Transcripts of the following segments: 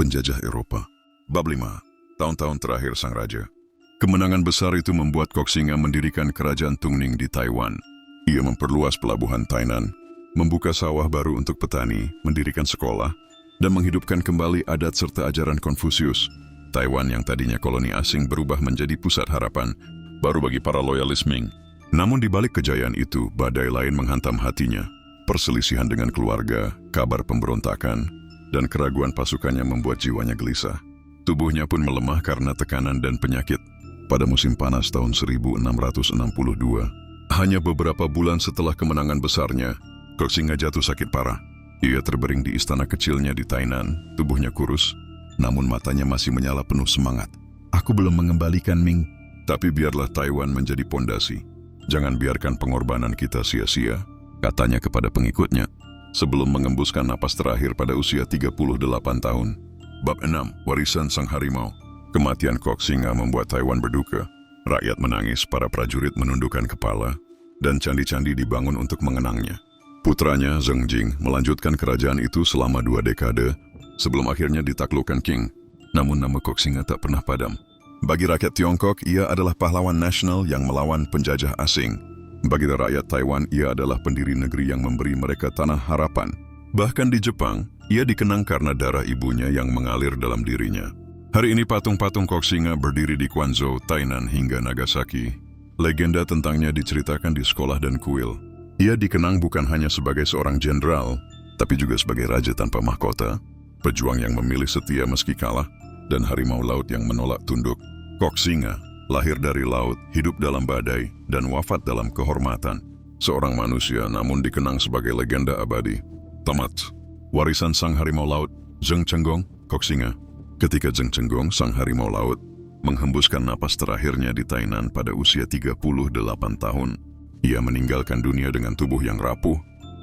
penjajah Eropa. Bab 5. Tahun-tahun terakhir Sang Raja. Kemenangan besar itu membuat Koxinga mendirikan kerajaan Tungning di Taiwan. Ia memperluas pelabuhan Tainan, membuka sawah baru untuk petani, mendirikan sekolah, dan menghidupkan kembali adat serta ajaran Konfusius. Taiwan yang tadinya koloni asing berubah menjadi pusat harapan baru bagi para loyalis Ming. Namun di balik kejayaan itu, badai lain menghantam hatinya. Perselisihan dengan keluarga, kabar pemberontakan, dan keraguan pasukannya membuat jiwanya gelisah. Tubuhnya pun melemah karena tekanan dan penyakit. Pada musim panas tahun 1662, hanya beberapa bulan setelah kemenangan besarnya, Koxinga jatuh sakit parah. Ia terbaring di istana kecilnya di Tainan, tubuhnya kurus, namun matanya masih menyala penuh semangat. Aku belum mengembalikan Ming, tapi biarlah Taiwan menjadi pondasi. Jangan biarkan pengorbanan kita sia-sia, katanya kepada pengikutnya, sebelum mengembuskan napas terakhir pada usia 38 tahun. Bab 6. Warisan Sang Harimau. Kematian Koxinga membuat Taiwan berduka. Rakyat menangis, para prajurit menundukkan kepala, dan candi-candi dibangun untuk mengenangnya. Putranya, Zheng Jing, melanjutkan kerajaan itu selama 2 dekade, sebelum akhirnya ditaklukkan Qing. Namun nama Koxinga tak pernah padam. Bagi rakyat Tiongkok, ia adalah pahlawan nasional yang melawan penjajah asing. Bagi rakyat Taiwan, ia adalah pendiri negeri yang memberi mereka tanah harapan. Bahkan di Jepang, ia dikenang karena darah ibunya yang mengalir dalam dirinya. Hari ini patung-patung Koxinga berdiri di Quanzhou, Tainan hingga Nagasaki. Legenda tentangnya diceritakan di sekolah dan kuil. Ia dikenang bukan hanya sebagai seorang jenderal, tapi juga sebagai raja tanpa mahkota, pejuang yang memilih setia meski kalah, dan harimau laut yang menolak tunduk. Koxinga lahir dari laut, hidup dalam badai, dan wafat dalam kehormatan. Seorang manusia namun dikenang sebagai legenda abadi. Tamat. Warisan Sang Harimau Laut, Zheng Chenggong, Koxinga. Ketika Zheng Chenggong, Sang Harimau Laut, menghembuskan napas terakhirnya di Tainan pada usia 38 tahun, ia meninggalkan dunia dengan tubuh yang rapuh,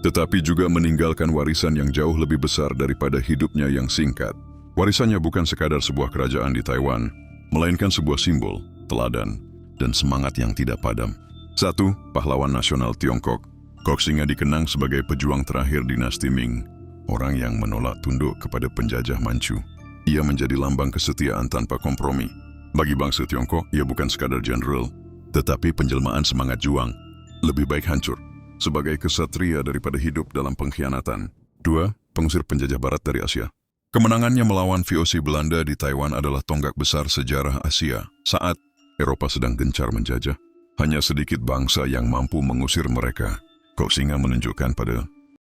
tetapi juga meninggalkan warisan yang jauh lebih besar daripada hidupnya yang singkat. Warisannya bukan sekadar sebuah kerajaan di Taiwan, melainkan sebuah simbol, teladan, dan semangat yang tidak padam. 1. Pahlawan nasional Tiongkok. Koxinga dikenang sebagai pejuang terakhir dinasti Ming, orang yang menolak tunduk kepada penjajah Manchu. Ia menjadi lambang kesetiaan tanpa kompromi. Bagi bangsa Tiongkok, ia bukan sekadar jenderal, tetapi penjelmaan semangat juang. Lebih baik hancur sebagai kesatria daripada hidup dalam pengkhianatan. 2. Pengusir penjajah barat dari Asia. Kemenangannya melawan VOC Belanda di Taiwan adalah tonggak besar sejarah Asia. Saat Eropa sedang gencar menjajah, hanya sedikit bangsa yang mampu mengusir mereka. Koxinga menunjukkan pada